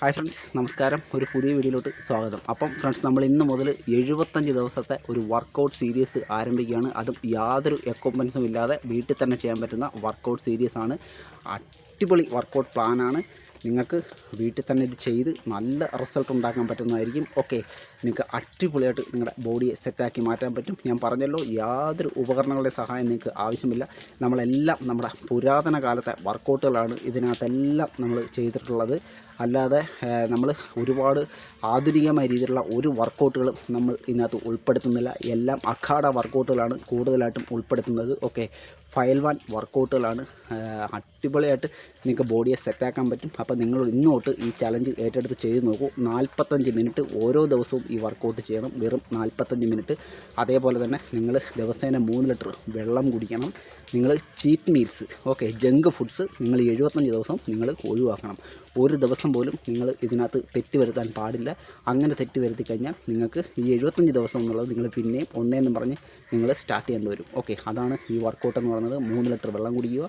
Hi friends, നമസ്കാരം. ഒരു പുതിയ വീഡിയോയിലോട്ട് സ്വാഗതം. അപ്പം ഫ്രണ്ട്സ്, നമ്മൾ ഇന്ന് മുതൽ 75 ദിവസത്തെ ഒരു വർക്കൗട്ട് സീരീസ് ആരംഭിക്കുകയാണ്. അതും യാതൊരു എക്യുപ്മെൻസും ഇല്ലാതെ വീട്ടിൽ തന്നെ ചെയ്യാൻ പറ്റുന്ന വർക്കൗട്ട് സീരീസാണ്. അടിപൊളി വർക്കൗട്ട് പ്ലാനാണ്. നിങ്ങൾക്ക് വീട്ടിൽ തന്നെ ഇത് ചെയ്ത് നല്ല റിസൾട്ട് ഉണ്ടാക്കാൻ പറ്റുന്നതായിരിക്കും. ഓക്കെ, നിങ്ങൾക്ക് അടിപൊളിയായിട്ട് നിങ്ങളുടെ ബോഡിയെ സെറ്റാക്കി മാറ്റാൻ പറ്റും. ഞാൻ പറഞ്ഞല്ലോ, യാതൊരു ഉപകരണങ്ങളുടെ സഹായം നിങ്ങൾക്ക് ആവശ്യമില്ല. നമ്മളെല്ലാം നമ്മുടെ പുരാതന കാലത്തെ വർക്കൗട്ടുകളാണ് ഇതിനകത്തെല്ലാം നമ്മൾ ചെയ്തിട്ടുള്ളത്. അല്ലാതെ നമ്മൾ ഒരുപാട് ആധുനികമായ രീതിയിലുള്ള ഒരു വർക്കൗട്ടുകളും നമ്മൾ ഇതിനകത്ത് ഉൾപ്പെടുത്തുന്നില്ല. എല്ലാം അഖാഡ വർക്കൗട്ടുകളാണ് കൂടുതലായിട്ടും ഉൾപ്പെടുത്തുന്നത്. ഓക്കെ, ഫയൽവാൻ വർക്കൗട്ടുകളാണ്. അടിപൊളിയായിട്ട് നിങ്ങൾക്ക് ബോഡിയെ സെറ്റാക്കാൻ പറ്റും. അപ്പോൾ നിങ്ങൾ ഇന്നോട്ട് ഈ ചലഞ്ച് ഏറ്റെടുത്ത് ചെയ്ത് നോക്കൂ. 45 മിനിറ്റ് ഓരോ ദിവസവും ഈ വർക്കൗട്ട് ചെയ്യണം. വെറും 45 മിനിറ്റ്. അതേപോലെ തന്നെ നിങ്ങൾ ദിവസേന 3 ലിറ്റർ വെള്ളം കുടിക്കണം. നിങ്ങൾ cheat meals, okay, junk foods നിങ്ങൾ 75 ദിവസം നിങ്ങൾ ഒഴിവാക്കണം. ഒരു ദിവസം പോലും നിങ്ങൾ ഇതിനകത്ത് തെറ്റ് വരുത്താൻ പാടില്ല. അങ്ങനെ തെറ്റ് വരുത്തി കഴിഞ്ഞാൽ നിങ്ങൾക്ക് ഈ 75 ദിവസം എന്നുള്ളത് നിങ്ങൾ പിന്നെയും ഒന്നേന്നും പറഞ്ഞ് നിങ്ങൾ സ്റ്റാർട്ട് ചെയ്യേണ്ടി വരും. ഓക്കെ, അതാണ് ഈ വർക്കൗട്ട് എന്ന് പറയുന്നത്. 3 ലിറ്റർ വെള്ളം കുടിക്കുക.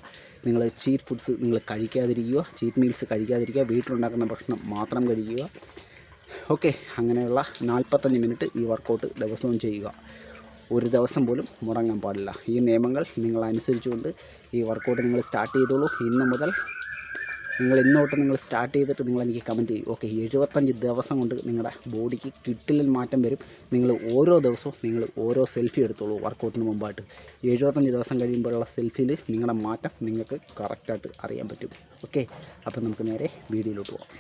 നിങ്ങൾ ചീറ്റ് ഫുഡ്സ് നിങ്ങൾ കഴിക്കാതിരിക്കുക. Cheat meals കഴിക്കാതിരിക്കുക. വീട്ടിലുണ്ടാക്കുന്ന ഭക്ഷണം മാത്രം കഴിക്കുക. ഓക്കെ, അങ്ങനെയുള്ള 45 മിനിറ്റ് ഈ വർക്കൗട്ട് ദിവസവും ചെയ്യുക. ഒരു ദിവസം പോലും മുടങ്ങാൻ പാടില്ല. ഈ നിയമങ്ങൾ നിങ്ങൾ അനുസരിച്ചുകൊണ്ട് ഈ വർക്കൗട്ട് നിങ്ങൾ സ്റ്റാർട്ട് ചെയ്തോളൂ. ഇന്ന് മുതൽ ഇന്നോട്ട് നിങ്ങൾ സ്റ്റാർട്ട് ചെയ്തിട്ട് നിങ്ങൾ എനിക്ക് കമൻറ്റ് ചെയ്യും. ഓക്കെ, 75 ദിവസം കൊണ്ട് നിങ്ങളുടെ ബോഡിക്ക് കിട്ടിലിൽ മാറ്റം വരും. നിങ്ങൾ ഓരോ ദിവസവും നിങ്ങൾ ഓരോ സെൽഫി എടുത്തോളൂ. വർക്കൗട്ടിന് മുമ്പായിട്ട് 75 ദിവസം കഴിയുമ്പോഴുള്ള സെൽഫിയിൽ നിങ്ങളുടെ മാറ്റം നിങ്ങൾക്ക് കറക്റ്റായിട്ട് അറിയാൻ പറ്റും. ഓക്കെ, അപ്പം നമുക്ക് നേരെ വീഡിയോയിലോട്ട് പോകാം.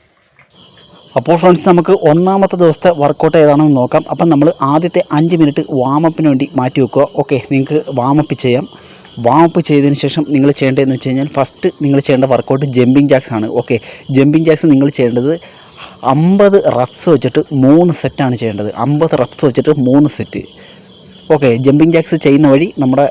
അപ്പോൾ ഫ്രണ്ട്സ്, നമുക്ക് ഒന്നാമത്തെ ദിവസത്തെ വർക്കൗട്ട് ഏതാണെന്ന് നോക്കാം. അപ്പം നമ്മൾ ആദ്യത്തെ 5 മിനിറ്റ് വാമപ്പിന് വേണ്ടി മാറ്റി വെക്കുക. ഓക്കെ, നിങ്ങൾക്ക് വാമപ്പ് ചെയ്യാം. വാമപ്പ് ചെയ്തതിന് ശേഷം നിങ്ങൾ ചെയ്യേണ്ടതെന്ന് വെച്ച് കഴിഞ്ഞാൽ, ഫസ്റ്റ് നിങ്ങൾ ചെയ്യേണ്ട വർക്കൗട്ട് ജമ്പിങ് ജാക്സ് ആണ്. ഓക്കെ, ജമ്പിങ് ജാക്സ് നിങ്ങൾ ചെയ്യേണ്ടത് 50 റപ്സ് വെച്ചിട്ട് 3 സെറ്റാണ് ചെയ്യേണ്ടത്. 50 റപ്സ് വെച്ചിട്ട് 3 സെറ്റ്. ഓക്കെ, ജമ്പിങ് ജാക്സ് ചെയ്യുന്ന വഴി നമ്മുടെ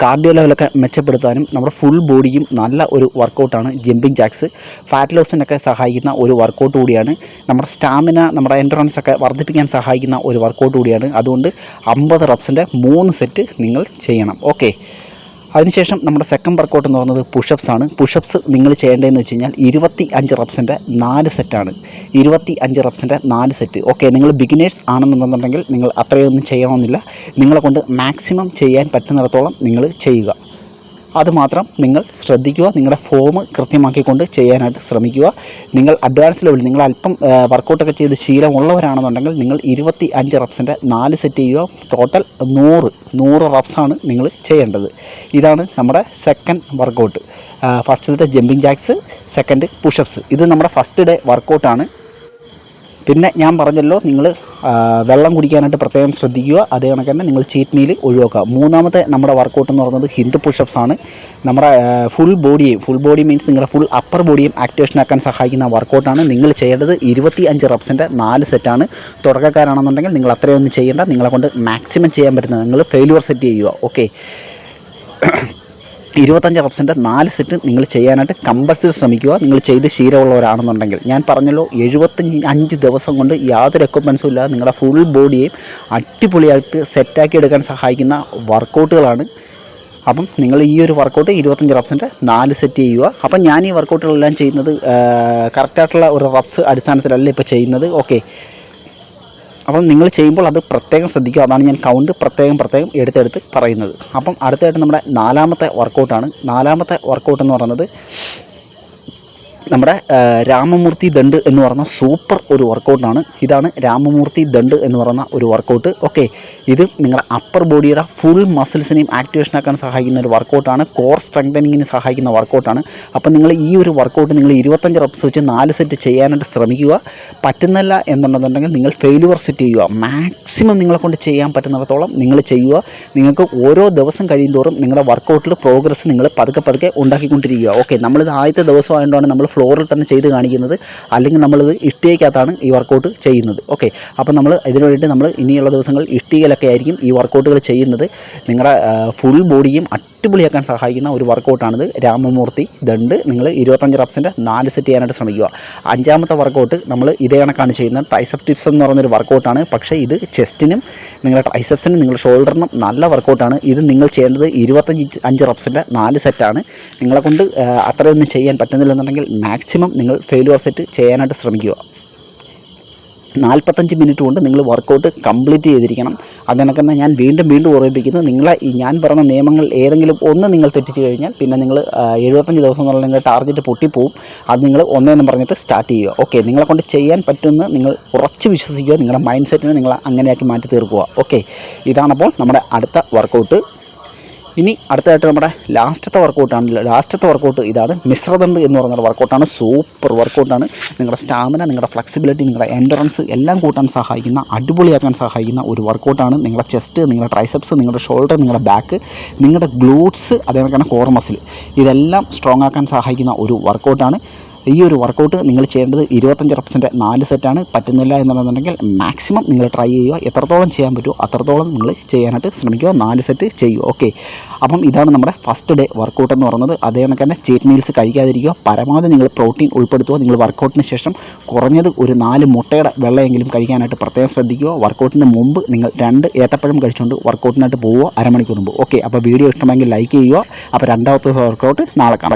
കാർഡിയോ ലെവലൊക്കെ മെച്ചപ്പെടുത്താനും നമ്മുടെ ഫുൾ ബോഡിയും നല്ല ഒരു വർക്കൗട്ടാണ് ജമ്പിങ് ജാക്സ്. ഫാറ്റ് ലോസിനൊക്കെ സഹായിക്കുന്ന ഒരു വർക്കൗട്ട് കൂടിയാണ്. നമ്മുടെ സ്റ്റാമിന, നമ്മുടെ എൻഡ്രൻസ് ഒക്കെ വർദ്ധിപ്പിക്കാൻ സഹായിക്കുന്ന ഒരു വർക്കൗട്ട് കൂടിയാണ്. അതുകൊണ്ട് 50 റപ്സിൻ്റെ 3 സെറ്റ് നിങ്ങൾ ചെയ്യണം. ഓക്കെ, അതിനുശേഷം നമ്മുടെ സെക്കൻഡ് വർക്കൗട്ട് എന്ന് പറയുന്നത് പുഷപ്സ് ആണ്. പുഷപ്സ് നിങ്ങൾ ചെയ്യേണ്ടതെന്ന് വെച്ച് കഴിഞ്ഞാൽ 25 റപ്സിൻ്റെ 4 സെറ്റാണ്. 25 റപ്സിൻ്റെ 4 സെറ്റ്. ഓക്കെ, നിങ്ങൾ ബിഗിനേഴ്സ് ആണെന്നുണ്ടെന്നുണ്ടെങ്കിൽ നിങ്ങൾ അത്രയൊന്നും ചെയ്യണമെന്നില്ല. നിങ്ങളെ കൊണ്ട് മാക്സിമം ചെയ്യാൻ പറ്റുന്നിടത്തോളം നിങ്ങൾ ചെയ്യുക. അതുമാത്രം നിങ്ങൾ ശ്രദ്ധിക്കുക. നിങ്ങളുടെ ഫോം കൃത്യമാക്കിക്കൊണ്ട് ചെയ്യാനായിട്ട് ശ്രമിക്കുക. നിങ്ങൾ അഡ്വാൻസ് ലെവൽ, നിങ്ങൾ അല്പം വർക്കൗട്ടൊക്കെ ചെയ്ത് ശീലമുള്ളവരാണെന്നുണ്ടെങ്കിൽ നിങ്ങൾ 25 റപ്സിൻ്റെ 4 സെറ്റ് ചെയ്യുക. ടോട്ടൽ 100 റപ്സാണ് നിങ്ങൾ ചെയ്യേണ്ടത്. ഇതാണ് നമ്മുടെ സെക്കൻഡ് വർക്കൗട്ട്. ഫസ്റ്റിലത്തെ ജമ്പിങ് ജാക്സ്, സെക്കൻഡ് പുഷപ്സ്. ഇത് നമ്മുടെ ഫസ്റ്റ് ഡേ വർക്കൗട്ടാണ്. പിന്നെ ഞാൻ പറഞ്ഞല്ലോ, നിങ്ങൾ വെള്ളം കുടിക്കാനായിട്ട് പ്രത്യേകം ശ്രദ്ധിക്കുക. അതേ കണക്ക് തന്നെ നിങ്ങൾ ചീറ്റ് മീൽ ഒഴിവാക്കുക. മൂന്നാമത്തെ നമ്മുടെ വർക്കൗട്ട് എന്ന് പറയുന്നത് ഹിന്ദു പുഷപ്സ് ആണ്. നമ്മുടെ ഫുൾ ബോഡി മീൻസ് നിങ്ങളുടെ ഫുൾ അപ്പർ ബോഡിയും ആക്ടിവേഷനാക്കാൻ സഹായിക്കുന്ന വർക്കൗട്ടാണ്. നിങ്ങൾ ചെയ്യേണ്ടത് 25 റപ്സിൻ്റെ 4 സെറ്റാണ്. തുടക്കക്കാരാണെന്നുണ്ടെങ്കിൽ നിങ്ങൾ അത്രയൊന്നും ചെയ്യേണ്ട. നിങ്ങളെ കൊണ്ട് മാക്സിമം ചെയ്യാൻ പറ്റുന്നത് നിങ്ങൾ ഫെയിലുവർ സെറ്റ് ചെയ്യുക. ഓക്കെ, 25 റപ്സിൻ്റെ 4 സെറ്റ് നിങ്ങൾ ചെയ്യാനായിട്ട് കമ്പൽസറി ശ്രമിക്കുക. നിങ്ങൾ ചെയ്ത് ശീലമുള്ളവരാണെന്നുണ്ടെങ്കിൽ. ഞാൻ പറഞ്ഞല്ലോ, 75 ദിവസം കൊണ്ട് യാതൊരു എക്യുപ്മെൻസും ഇല്ലാതെ നിങ്ങളുടെ ഫുൾ ബോഡിയെയും അടിപൊളിയായിട്ട് സെറ്റാക്കി എടുക്കാൻ സഹായിക്കുന്ന വർക്കൗട്ടുകളാണ്. അപ്പം നിങ്ങൾ ഈ ഒരു വർക്കൗട്ട് 25 റപ്സിൻ്റെ 4 സെറ്റ് ചെയ്യുക. അപ്പം ഞാൻ ഈ വർക്കൗട്ടുകളെല്ലാം ചെയ്യുന്നത് കറക്റ്റായിട്ടുള്ള ഒരു റപ്സ് അടിസ്ഥാനത്തിലല്ല ഇപ്പോൾ ചെയ്യുന്നത്. ഓക്കെ, അപ്പം നിങ്ങൾ ചെയ്യുമ്പോൾ അത് പ്രത്യേകം ശ്രദ്ധിക്കുക. അതാണ് ഞാൻ കൗണ്ട് പ്രത്യേകം എടുത്തെടുത്ത് പറയുന്നത്. അപ്പം അടുത്തായിട്ട് നമ്മുടെ 4ാമത്തെ വർക്കൗട്ടാണ്. 4ാമത്തെ വർക്കൗട്ട് എന്ന് പറയുന്നത് നമ്മുടെ രാമമൂർത്തി ദണ്ഡ് എന്ന് പറയുന്ന സൂപ്പർ ഒരു വർക്കൗട്ടാണ്. ഇതാണ് രാമമൂർത്തി ദണ്ഡ് എന്ന് പറയുന്ന ഒരു വർക്കൗട്ട്. ഓക്കെ, ഇത് നിങ്ങളുടെ അപ്പർ ബോഡിയുടെ ഫുൾ മസിൽസിനെയും ആക്ടിവേഷനാക്കാൻ സഹായിക്കുന്ന ഒരു വർക്കൗട്ടാണ്. കോർ സ്ട്രെങ്തനിങ്ങിന് സഹായിക്കുന്ന വർക്കൗട്ടാണ്. അപ്പം നിങ്ങൾ ഈ ഒരു വർക്കൗട്ട് നിങ്ങൾ 25 റപ്സ് വെച്ച് 4 സെറ്റ് ചെയ്യാനായിട്ട് ശ്രമിക്കുക. പറ്റുന്നില്ല എന്നുണ്ടെന്നുണ്ടെങ്കിൽ നിങ്ങൾ ഫെയിലുവർ സെറ്റ് ചെയ്യുക. മാക്സിമം നിങ്ങളെ കൊണ്ട് ചെയ്യാൻ പറ്റുന്നിടത്തോളം നിങ്ങൾ ചെയ്യുക. നിങ്ങൾക്ക് ഓരോ ദിവസം കഴിയുന്തോറും നിങ്ങളുടെ വർക്കൗട്ടിൽ പ്രോഗ്രസ് നിങ്ങൾ പതുക്കെ ഉണ്ടാക്കിക്കൊണ്ടിരിക്കുക. ഓക്കെ, നമ്മളിത് ആദ്യത്തെ ദിവസമായതുകൊണ്ടാണ് നമ്മൾ ഫ്ലോറിൽ തന്നെ ചെയ്ത് കാണിക്കുന്നത്. അല്ലെങ്കിൽ നമ്മളിത് ഇഷ്ടികയ്ക്കകത്താണ് ഈ വർക്കൗട്ട് ചെയ്യുന്നത്. ഓക്കെ, അപ്പോൾ നമ്മൾ ഇതിനു വേണ്ടിയിട്ട് നമ്മൾ ഇനിയുള്ള ദിവസങ്ങൾ ഇഷ്ടികയിലൊക്കെ ആയിരിക്കും ഈ വർക്കൗട്ടുകൾ ചെയ്യുന്നത്. നിങ്ങളുടെ ഫുൾ ബോഡിയും അടിപൊളിയാക്കാൻ സഹായിക്കുന്ന ഒരു വർക്കൗട്ടാണിത്. രാമമൂർത്തി ദണ്ട് നിങ്ങൾ 25 റെപ്സിൻ്റെ 4 സെറ്റ് ചെയ്യാനായിട്ട് ശ്രമിക്കുക. 5ാമത്തെ വർക്കൗട്ട് നമ്മൾ ഇതേ കണക്കാണ് ചെയ്യുന്നത്. ട്രൈസെപ്സ് ടിപ്സ് എന്ന് പറയുന്നൊരു വർക്കൗട്ടാണ്. പക്ഷേ ഇത് ചെസ്റ്റിനും നിങ്ങളുടെ ട്രൈസെപ്സിനും നിങ്ങളുടെ ഷോൾഡറിനും നല്ല വർക്കൗട്ടാണ്. ഇത് നിങ്ങൾ ചെയ്യേണ്ടത് 25 റെപ്സിൻ്റെ 4 സെറ്റാണ്. നിങ്ങളെക്കൊണ്ട് അത്രയൊന്നും ചെയ്യാൻ പറ്റുന്നില്ലെന്നുണ്ടെങ്കിൽ മാക്സിമം നിങ്ങൾ ഫെയിലുവർ സെറ്റ് ചെയ്യാനായിട്ട് ശ്രമിക്കുക. 45 മിനിറ്റ് കൊണ്ട് നിങ്ങൾ വർക്കൗട്ട് കംപ്ലീറ്റ് ചെയ്തിരിക്കണം. അതിനൊക്കെ തന്നെ ഞാൻ വീണ്ടും ഓർമ്മിപ്പിക്കുന്നു, നിങ്ങളെ ഈ ഞാൻ പറഞ്ഞ നിയമങ്ങൾ ഏതെങ്കിലും ഒന്ന് നിങ്ങൾ തെറ്റിച്ച് കഴിഞ്ഞാൽ പിന്നെ നിങ്ങൾ 75 ദിവസം എന്നുള്ള നിങ്ങളുടെ ടാർഗറ്റ് പൊട്ടിപ്പോവും. അത് നിങ്ങൾ ഒന്നേന്നും പറഞ്ഞിട്ട് സ്റ്റാർട്ട് ചെയ്യുക. ഓക്കെ, നിങ്ങളെ കൊണ്ട് ചെയ്യാൻ പറ്റുമെന്ന് നിങ്ങൾ ഉറച്ച് വിശ്വസിക്കുക. നിങ്ങളുടെ മൈൻഡ് സെറ്റിനെ നിങ്ങൾ അങ്ങനെയാക്കി മാറ്റി തീർക്കുക. ഓക്കെ, ഇതാണപ്പോൾ നമ്മുടെ അടുത്ത വർക്കൗട്ട്. ഇനി അടുത്തതായിട്ട് നമ്മുടെ ലാസ്റ്റത്തെ വർക്കൗട്ട് ഇതാണ്. മിശ്രദണ്ഡ് എന്ന് പറയുന്ന വർക്കൗട്ടാണ്. സൂപ്പർ വർക്കൗട്ടാണ്. നിങ്ങളുടെ സ്റ്റാമിന, നിങ്ങളുടെ ഫ്ലെക്സിബിലിറ്റി, നിങ്ങളുടെ എൻഡറൻസ് എല്ലാം കൂട്ടാൻ സഹായിക്കുന്ന, അടിപൊളിയാക്കാൻ സഹായിക്കുന്ന ഒരു വർക്കൗട്ടാണ്. നിങ്ങളുടെ ചെസ്റ്റ്, നിങ്ങളുടെ ട്രൈസെപ്സ്, നിങ്ങളുടെ ഷോൾഡർ, നിങ്ങളുടെ ബാക്ക്, നിങ്ങളുടെ ഗ്ലൂട്ട്സ്, അതേപോലെ കോർ മസിൽ, ഇതെല്ലാം സ്ട്രോങ് ആക്കാൻ സഹായിക്കുന്ന ഒരു വർക്കൗട്ടാണ്. ഈ ഒരു വർക്കൗട്ട് നിങ്ങൾ ചെയ്യേണ്ടത് 25 റെപ്സിൻ്റെ 4 സെറ്റാണ്. പറ്റുന്നില്ല എന്നുണ്ടെന്നുണ്ടെങ്കിൽ മാക്സിമം നിങ്ങൾ ട്രൈ ചെയ്യുക. എത്രത്തോളം ചെയ്യാൻ പറ്റുമോ അത്രത്തോളം നിങ്ങൾ ചെയ്യാനായിട്ട് ശ്രമിക്കുക. 4 സെറ്റ് ചെയ്യുക. ഓക്കെ, അപ്പം ഇതാണ് നമ്മുടെ ഫസ്റ്റ് ഡേ വർക്കൗട്ട് എന്ന് പറയുന്നത്. അതേ കണക്ക് തന്നെ ചീറ്റ് മീൽസ് കഴിക്കാതിരിക്കുക. പരമാവധി നിങ്ങൾ പ്രോട്ടീൻ ഉൾപ്പെടുത്തുക. നിങ്ങൾ വർക്കൗട്ടിന് ശേഷം കുറഞ്ഞത് ഒരു 4 മുട്ടയുടെ വെള്ളമെങ്കിലും കഴിക്കാനായിട്ട് പ്രത്യേകം ശ്രദ്ധിക്കുക. വർക്കൗട്ടിന് മുമ്പ് നിങ്ങൾ 2 ഏത്തപ്പഴം കഴിച്ചുകൊണ്ട് വർക്കൗട്ടിനായിട്ട് പോവുക അരമണിക്കൂർ മുമ്പ്. ഓക്കെ, അപ്പോൾ വീഡിയോ ഇഷ്ടമെങ്കിൽ ലൈക്ക് ചെയ്യുക. അപ്പോൾ 2ാമത്തെ വർക്കൗട്ട് നാളെ കാണാം.